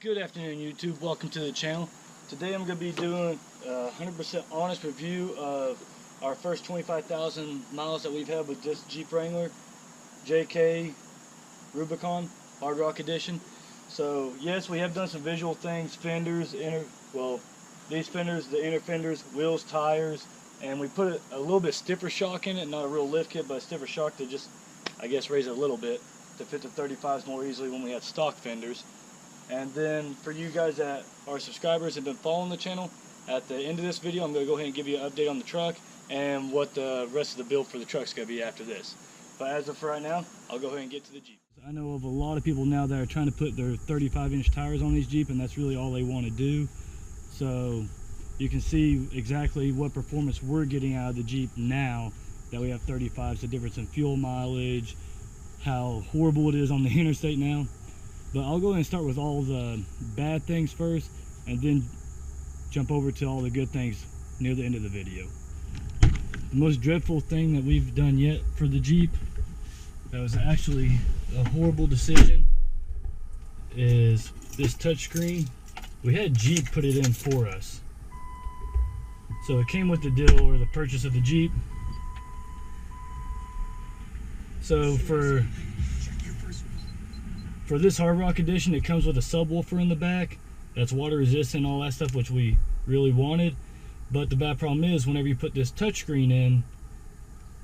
Good afternoon, YouTube. Welcome to the channel. Today I'm going to be doing a 100% honest review of our first 25,000 miles that we've had with this Jeep Wrangler JK Rubicon Hard Rock Edition. So yes, we have done some visual things, fenders, these fenders, the inner fenders, wheels, tires, and we put a little bit stiffer shock in it, not a real lift kit, but a stiffer shock to just, I guess, raise it a little bit to fit the 35s more easily when we had stock fenders. And then for you guys that are subscribers and been following the channel, at the end of this video I'm going to go ahead and give you an update on the truck and what the rest of the build for the truck is going to be after this. But as of right now, I'll go ahead and get to the Jeep. I know of a lot of people now that are trying to put their 35-inch tires on these Jeep, and that's really all they want to do. So you can see exactly what performance we're getting out of the Jeep now that we have 35s, the difference in fuel mileage, how horrible it is on the interstate now. But I'll go ahead and start with all the bad things first and then jump over to all the good things near the end of the video. The most dreadful thing that we've done yet for the Jeep, that was actually a horrible decision, is this touchscreen. We had Jeep put it in for us. So it came with the deal or the purchase of the Jeep. So for this Hard Rock Edition, it comes with a subwoofer in the back that's water resistant, all that stuff, which we really wanted. But the bad problem is, whenever you put this touchscreen in,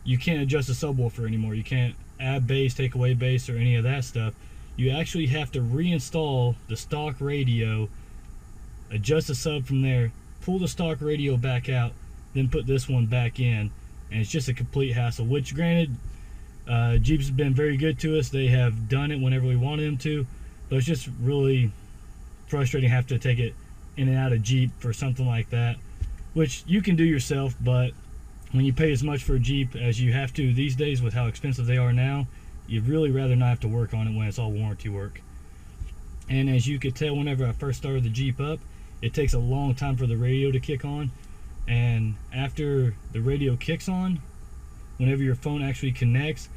you can't adjust the subwoofer anymore. You can't add bass, take away bass, or any of that stuff. You actually have to reinstall the stock radio, adjust the sub from there, pull the stock radio back out, then put this one back in, and it's just a complete hassle. Which, granted, Jeep's been very good to us. They have done it whenever we wanted them to, but it's just really frustrating to have to take it in and out of Jeep for something like that, which you can do yourself. But when you pay as much for a Jeep as you have to these days with how expensive they are now, you'd really rather not have to work on it when it's all warranty work. And as you could tell, whenever I first started the Jeep up, it takes a long time for the radio to kick on, and after the radio kicks on, whenever your phone actually connects,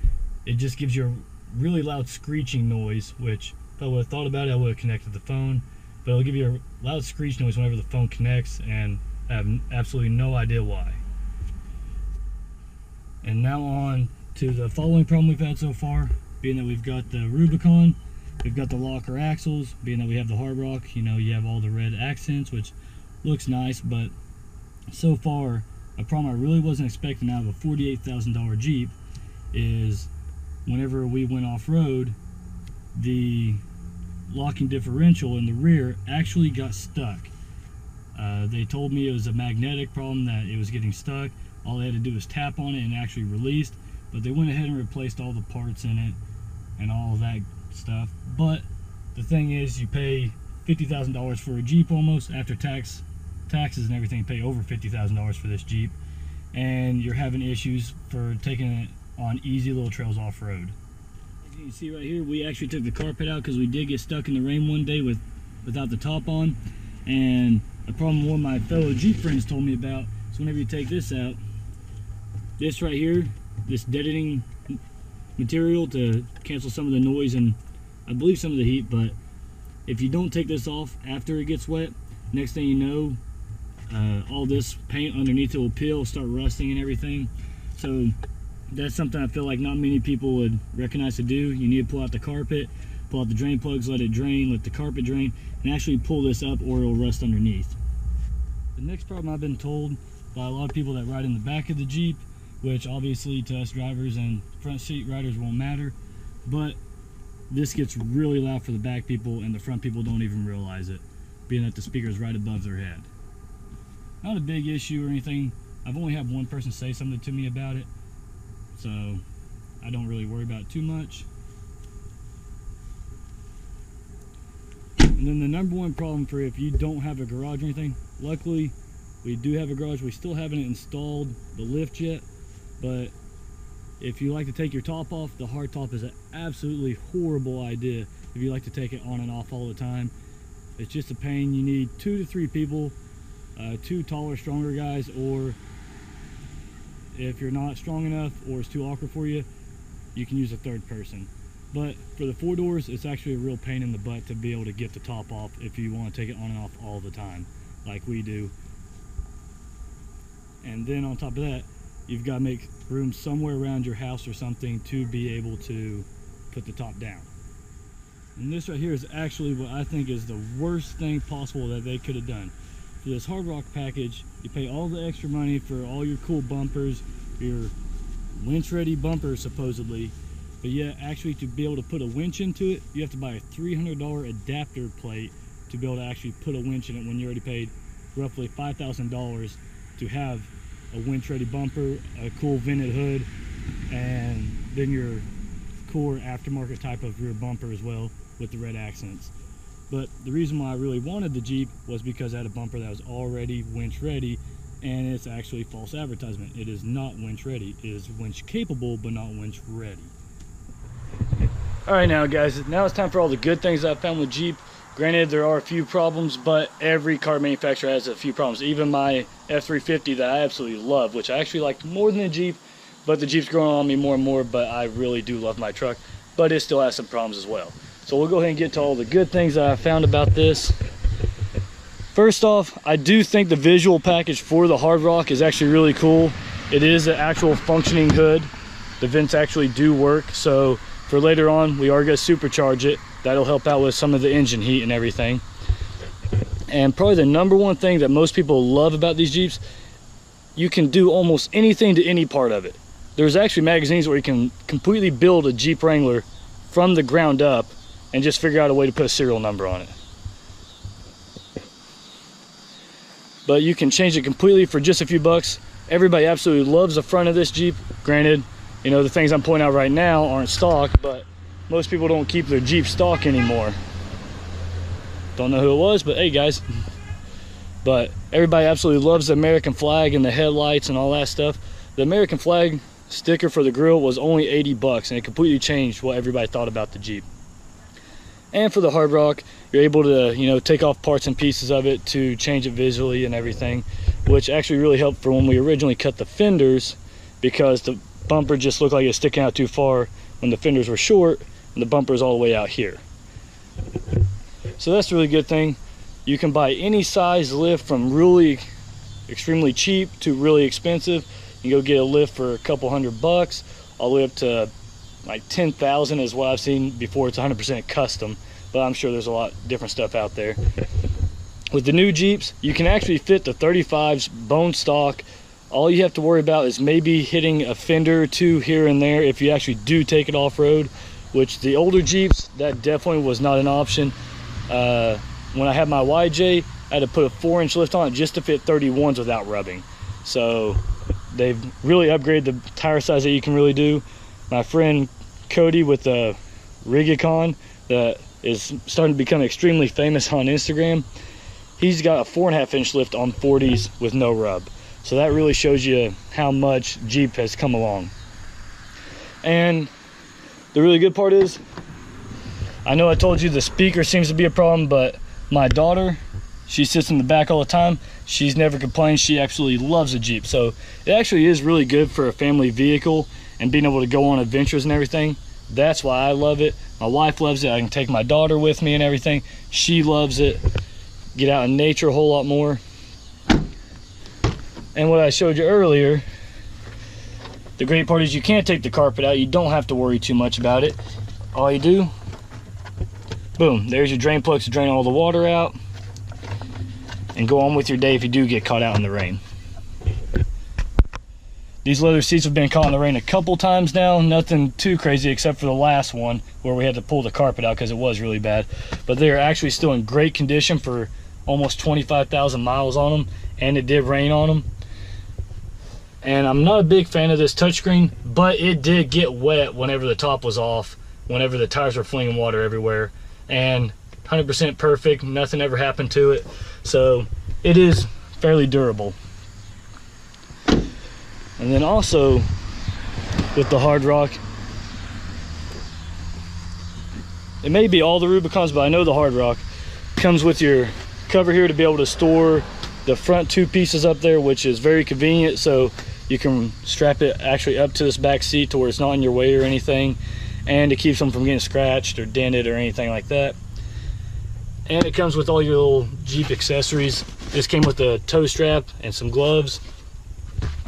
it just gives you a really loud screeching noise, which if I would have thought about it, I would have connected the phone. But it'll give you a loud screech noise whenever the phone connects, and I have absolutely no idea why. And now on to the following problem we've had so far, being that we've got the Rubicon, we've got the locker axles, being that we have the Hard Rock, you have all the red accents, which looks nice, but so far, a problem I really wasn't expecting out of a $48,000 Jeep is whenever we went off-road, the locking differential in the rear actually got stuck. They told me it was a magnetic problem, that it was getting stuck. All they had to do was tap on it and it actually released, but they went ahead and replaced all the parts in it and all of that stuff. But the thing is, you pay $50,000 for a Jeep almost, after taxes and everything. You pay over $50,000 for this Jeep, and you're having issues for taking it on easy little trails off-road. As you can see right here, we actually took the carpet out because we did get stuck in the rain one day without the top on. And a problem one of my fellow Jeep friends told me about is whenever you take this out, this right here, this deadening material to cancel some of the noise and I believe some of the heat, but if you don't take this off after it gets wet, next thing you know, all this paint underneath it will peel, start rusting and everything. So that's something I feel like not many people would recognize to do. You need to pull out the carpet, pull out the drain plugs, let it drain, let the carpet drain, and actually pull this up or it'll rust underneath. The next problem I've been told by a lot of people that ride in the back of the Jeep, which obviously to us drivers and front seat riders won't matter, but this gets really loud for the back people and the front people don't even realize it, being that the speaker is right above their head. Not a big issue or anything. I've only had one person say something to me about it, so I don't really worry about it too much. And then the number one problem for if you don't have a garage or anything, luckily we do have a garage. We still haven't installed the lift yet, but if you like to take your top off, the hard top is an absolutely horrible idea if you like to take it on and off all the time. It's just a pain. You need 2 to 3 people, 2 taller, stronger guys, or if you're not strong enough or it's too awkward for you, you can use a third person. But for the 4 doors, it's actually a real pain in the butt to be able to get the top off if you want to take it on and off all the time, like we do. And then on top of that, you've got to make room somewhere around your house or something to be able to put the top down. And this right here is actually what I think is the worst thing possible that they could have done. For this hard rock package, you pay all the extra money for all your cool bumpers, your winch ready bumpers supposedly, but yet actually to be able to put a winch into it, you have to buy a $300 adapter plate to be able to actually put a winch in it when you already paid roughly $5,000 to have a winch ready bumper, a cool vented hood, and then your core aftermarket type of rear bumper as well with the red accents. But the reason why I really wanted the Jeep was because I had a bumper that was already winch ready, and it's actually false advertisement. It is not winch ready. It is winch capable, but not winch ready. All right, now guys, now it's time for all the good things I found with Jeep. Granted, there are a few problems, but every car manufacturer has a few problems. Even my F350 that I absolutely love, which I actually like more than the Jeep, but the Jeep's growing on me more and more, but I really do love my truck, but it still has some problems as well. So we'll go ahead and get to all the good things that I found about this. First off, I do think the visual package for the hard rock is actually really cool. It is an actual functioning hood. The vents actually do work, so for later on, we are going to supercharge it. That'll help out with some of the engine heat and everything. And probably the number one thing that most people love about these Jeeps, you can do almost anything to any part of it. There's actually magazines where you can completely build a Jeep Wrangler from the ground up and just figure out a way to put a serial number on it. But you can change it completely for just a few bucks. Everybody absolutely loves the front of this Jeep. Granted, you know, the things I'm pointing out right now aren't stock, but most people don't keep their Jeep stock anymore. Don't know who it was, but hey guys. But everybody absolutely loves the American flag and the headlights and all that stuff. The American flag sticker for the grill was only 80 bucks, and it completely changed what everybody thought about the Jeep. And for the hard rock, you're able to, you know, take off parts and pieces of it to change it visually and everything, which actually really helped for when we originally cut the fenders, because the bumper just looked like it's sticking out too far when the fenders were short and the bumper is all the way out here. So that's a really good thing. You can buy any size lift from really extremely cheap to really expensive. You can go get a lift for a couple $100 all the way up to like 10,000 is what I've seen before. It's 100% custom, but I'm sure there's a lot different stuff out there. With the new Jeeps, you can actually fit the 35s bone stock. All you have to worry about is maybe hitting a fender or two here and there if you actually do take it off-road, which the older Jeeps, that definitely was not an option. When I had my YJ, I had to put a 4-inch lift on it just to fit 31s without rubbing. So they've really upgraded the tire size that you can really do. My friend Cody with the Rigicon that is starting to become extremely famous on Instagram, he's got a 4.5-inch lift on 40s with no rub. So that really shows you how much Jeep has come along. And the really good part is, I know I told you the speaker seems to be a problem, but my daughter, she sits in the back all the time. She's never complained. She absolutely loves a Jeep. So it actually is really good for a family vehicle and being able to go on adventures and everything. That's why I love it. My wife loves it. I can take my daughter with me and everything. She loves it. Get out in nature a whole lot more. And what I showed you earlier, the great part is you can't take the carpet out. You don't have to worry too much about it. All you do, boom, there's your drain plugs to drain all the water out and go on with your day if you do get caught out in the rain. These leather seats have been caught in the rain a couple times now. Nothing too crazy except for the last one where we had to pull the carpet out because it was really bad. But they're actually still in great condition for almost 25,000 miles on them, and it did rain on them. And I'm not a big fan of this touchscreen, but it did get wet whenever the top was off, whenever the tires were flinging water everywhere. And 100% perfect, nothing ever happened to it. So it is fairly durable. And then also with the hard rock, it may be all the Rubicons, but I know the hard rock comes with your cover here to be able to store the front 2 pieces up there, which is very convenient. So you can strap it actually up to this back seat to where it's not in your way or anything. and it keeps them from getting scratched or dented or anything like that. And it comes with all your little Jeep accessories. This came with a tow strap and some gloves.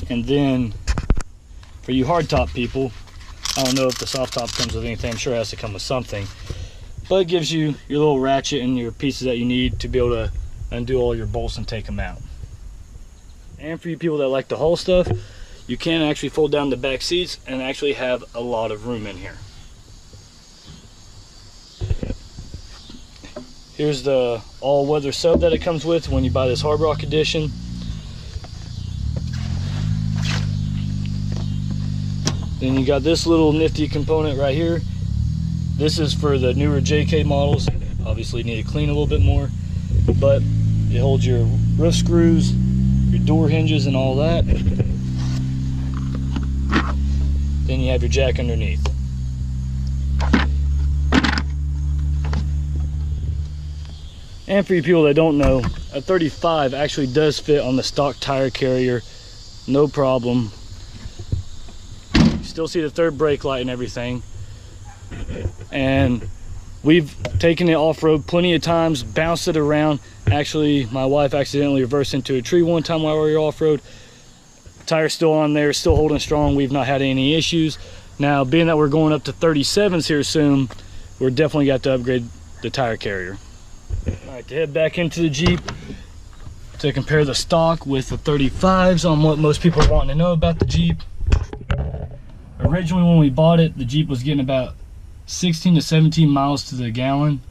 And then for you hardtop people, I don't know if the soft top comes with anything. I'm sure it has to come with something, but it gives you your little ratchet and your pieces that you need to be able to undo all your bolts and take them out. And for you people that like to haul stuff, you can actually fold down the back seats and actually have a lot of room in here. Here's the all-weather sub that it comes with when you buy this Hard Rock edition. Then you got this little nifty component right here. This is for the newer JK models. Obviously you need to clean a little bit more, but it holds your roof screws, your door hinges and all that. Then you have your jack underneath. And for you people that don't know, a 35 actually does fit on the stock tire carrier, no problem. You still see the third brake light and everything. And we've taken it off-road plenty of times, bounced it around. Actually, my wife accidentally reversed into a tree one time while we were off-road. Tire's still on there, still holding strong. We've not had any issues. Now, being that we're going up to 37s here soon, we're definitely got to upgrade the tire carrier. All right, to head back into the Jeep to compare the stock with the 35s on what most people are wanting to know about the Jeep. Originally, when we bought it, the Jeep was getting about 16 to 17 miles to the gallon,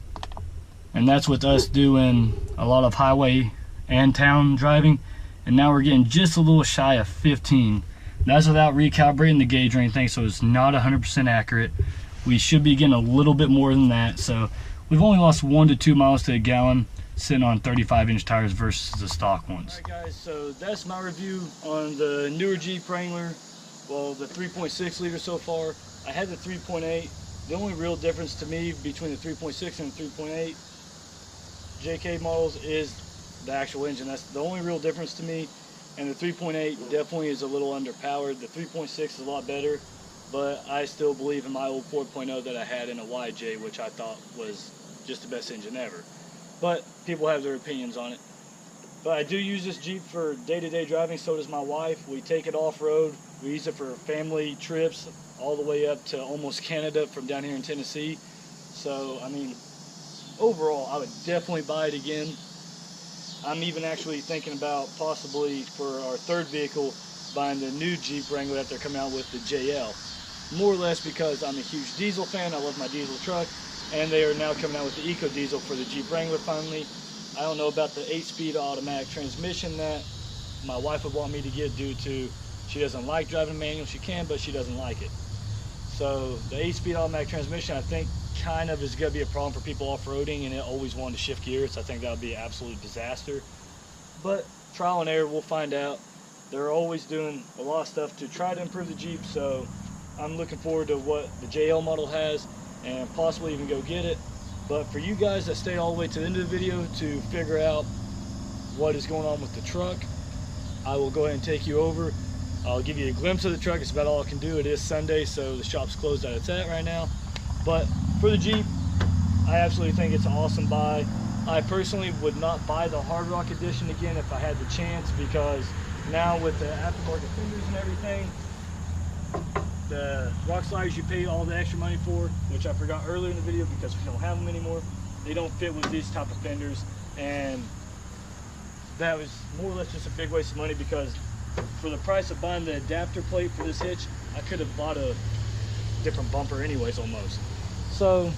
and that's with us doing a lot of highway and town driving. And now we're getting just a little shy of 15. That's without recalibrating the gauge or anything, so it's not 100% accurate. We should be getting a little bit more than that. So we've only lost 1 to 2 miles to a gallon sitting on 35-inch tires versus the stock ones. All right, guys, so that's my review on the newer Jeep Wrangler. Well, the 3.6 liter so far. I had the 3.8. The only real difference to me between the 3.6 and the 3.8 JK models is the actual engine. That's the only real difference to me. And the 3.8 definitely is a little underpowered. The 3.6 is a lot better, but I still believe in my old 4.0 that I had in a YJ, which I thought was just the best engine ever. But people have their opinions on it. But I do use this Jeep for day-to-day driving. So does my wife. We take it off-road. We use it for family trips all the way up to almost Canada from down here in Tennessee. So, I mean, overall, I would definitely buy it again. I'm even actually thinking about possibly for our third vehicle buying the new Jeep Wrangler that they're coming out with, the JL. More or less because I'm a huge diesel fan. I love my diesel truck, and they are now coming out with the Eco Diesel for the Jeep Wrangler finally. I don't know about the 8-speed automatic transmission that my wife would want me to get due to she doesn't like driving manual. She can, but she doesn't like it. So the 8-speed automatic transmission, I think, kind of is going to be a problem for people off-roading and it always wanting to shift gears. I think that would be an absolute disaster. But trial and error, we'll find out. They're always doing a lot of stuff to try to improve the Jeep, so I'm looking forward to what the JL model has and possibly even go get it. But for you guys that stay all the way to the end of the video to figure out what is going on with the truck, I will go ahead and take you over. I'll give you a glimpse of the truck. It's about all I can do. It is Sunday, so the shop's closed at it's at right now. But for the Jeep, I absolutely think it's an awesome buy. I personally would not buy the Hard Rock Edition again if I had the chance, because now with the aftermarket fenders and everything, the rock sliders you pay all the extra money for, which I forgot earlier in the video because we don't have them anymore, they don't fit with these type of fenders, and that was more or less just a big waste of money, because for the price of buying the adapter plate for this hitch, I could have bought a different bumper anyways almost. So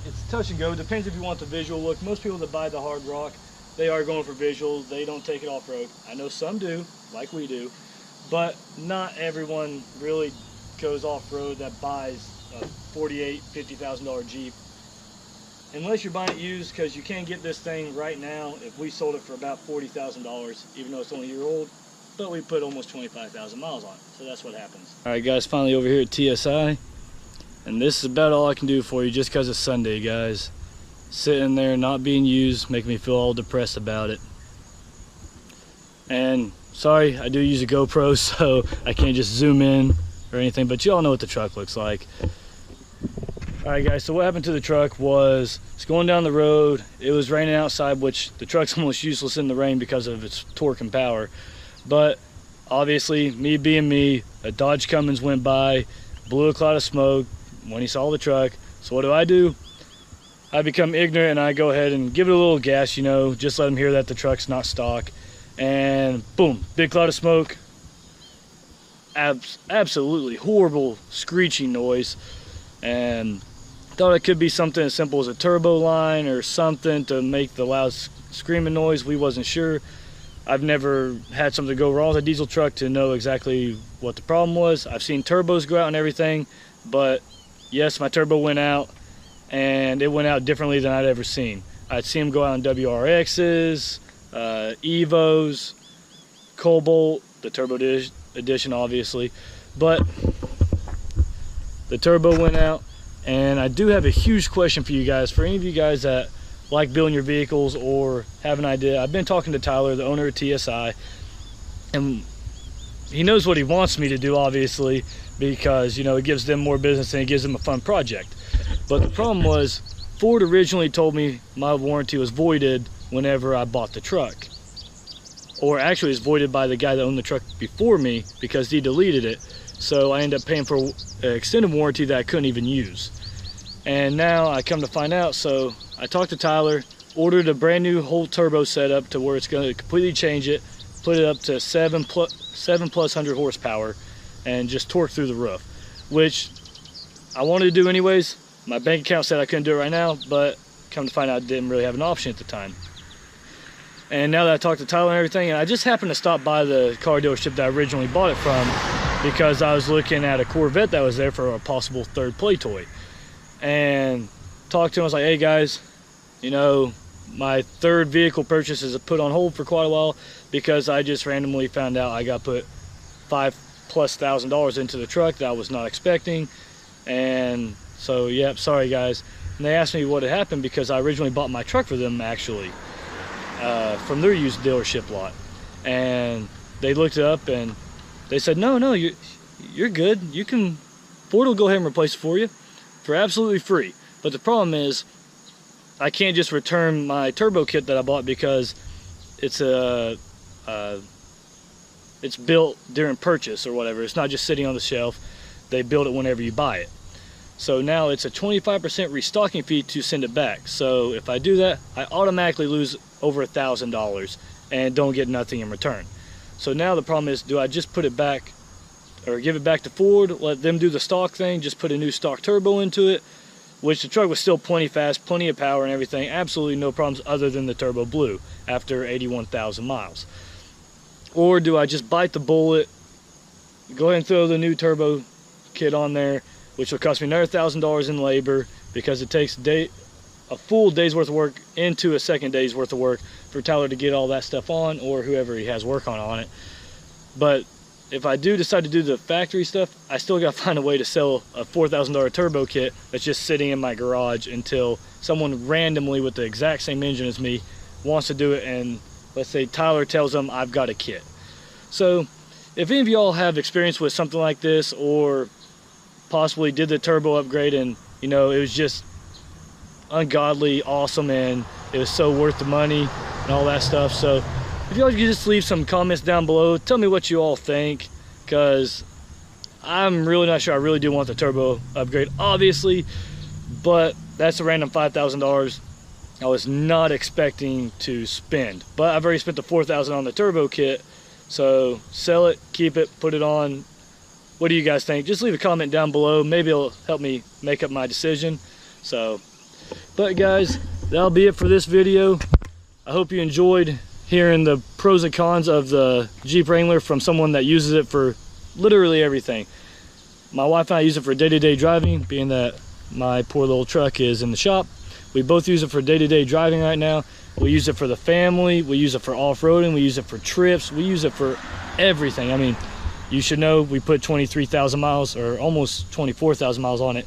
it's touch and go. Depends if you want the visual look. Most people that buy the Hard Rock, they are going for visuals. They don't take it off-road. I know some do, like we do, but not everyone really goes off-road that buys a $48,000, $50,000 Jeep. Unless you're buying it used, because you can get this thing right now if we sold it for about $40,000, even though it's only a year old, but we put almost 25,000 miles on it, so that's what happens. All right, guys, finally over here at TSI, and this is about all I can do for you just because it's Sunday, guys. Sitting there not being used, making me feel all depressed about it. And sorry, I do use a GoPro, so I can't just zoom in or anything, but you all know what the truck looks like. All right, guys, so what happened to the truck was it's going down the road. It was raining outside, which the truck's almost useless in the rain because of its torque and power. But obviously, me being me, a Dodge Cummins went by, blew a cloud of smoke when he saw the truck. So what do? I become ignorant and I go ahead and give it a little gas, you know, just let him hear that the truck's not stock. And boom, big cloud of smoke. Absolutely horrible screeching noise. And thought it could be something as simple as a turbo line or something to make the loud screaming noise. We wasn't sure. I've never had something go wrong with a diesel truck to know exactly what the problem was. I've seen turbos go out and everything, but yes, my turbo went out, and it went out differently than I'd ever seen. I'd seen them go out on WRXs, Evos, Cobalt, the Turbo Edition obviously, but the turbo went out. And I do have a huge question for you guys. For any of you guys that like building your vehicles or have an idea, I've been talking to Tyler, the owner of TSI, and he knows what he wants me to do, obviously, because, you know, it gives them more business and it gives them a fun project. But the problem was, Ford originally told me my warranty was voided whenever I bought the truck. Or actually, it was voided by the guy that owned the truck before me because he deleted it. So I ended up paying for an extended warranty that I couldn't even use. And now I come to find out, so I talked to Tyler, ordered a brand new whole turbo setup to where it's going to completely change it, put it up to 7 plus 100 horsepower, and just torque through the roof, which I wanted to do anyways. My bank account said I couldn't do it right now, but come to find out I didn't really have an option at the time. And now that I talked to Tyler and everything, and I just happened to stop by the car dealership that I originally bought it from, because I was looking at a Corvette that was there for a possible third play toy, and talked to him. I was like, hey guys, you know, my third vehicle purchase is put on hold for quite a while because I just randomly found out I got put $5,000+ into the truck that I was not expecting. And so, yeah, sorry guys. And they asked me what had happened because I originally bought my truck for them, actually, from their used dealership lot. And they looked it up and they said, no, you're good. You can, Ford will go ahead and replace it for you for absolutely free. But the problem is, I can't just return my turbo kit that I bought because it's it's built during purchase or whatever. It's not just sitting on the shelf. They build it whenever you buy it. So now it's a 25% restocking fee to send it back. So if I do that, I automatically lose over $1,000 and don't get nothing in return. So now the problem is, do I just put it back or give it back to Ford, let them do the stock thing, just put a new stock turbo into it, which the truck was still plenty fast, plenty of power and everything, absolutely no problems other than the turbo blew after 81,000 miles. Or do I just bite the bullet, go ahead and throw the new turbo kit on there, which will cost me another $1,000 in labor because it takes a full day's worth of work into a second day's worth of work for Tyler to get all that stuff on, or whoever he has work on it. But if I do decide to do the factory stuff, I still got to find a way to sell a $4,000 turbo kit that's just sitting in my garage until someone randomly with the exact same engine as me wants to do it, and let's say Tyler tells them I've got a kit. So if any of y'all have experience with something like this, or possibly did the turbo upgrade and, you know, it was just ungodly awesome and it was so worth the money and all that stuff. So if y'all could just leave some comments down below, tell me what you all think, because I'm really not sure I really do want the turbo upgrade, obviously, but that's a random $5,000 I was not expecting to spend. But I've already spent the $4,000 on the turbo kit, so sell it, keep it, put it on. What do you guys think? Just leave a comment down below. Maybe it'll help me make up my decision. So, but guys, that'll be it for this video. I hope you enjoyed hearing the pros and cons of the Jeep Wrangler from someone that uses it for literally everything. My wife and I use it for day-to-day driving, being that my poor little truck is in the shop. We both use it for day-to-day driving right now. We use it for the family. We use it for off-roading. We use it for trips. We use it for everything. I mean, you should know we put 23,000 miles or almost 24,000 miles on it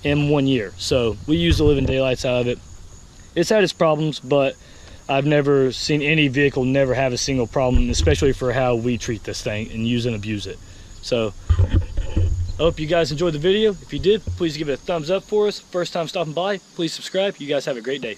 in 1 year. So we use the living daylights out of it. It's had its problems, but I've never seen any vehicle never have a single problem, especially for how we treat this thing and use and abuse it. So I hope you guys enjoyed the video. If you did, please give it a thumbs up for us. First time stopping by, please subscribe. You guys have a great day.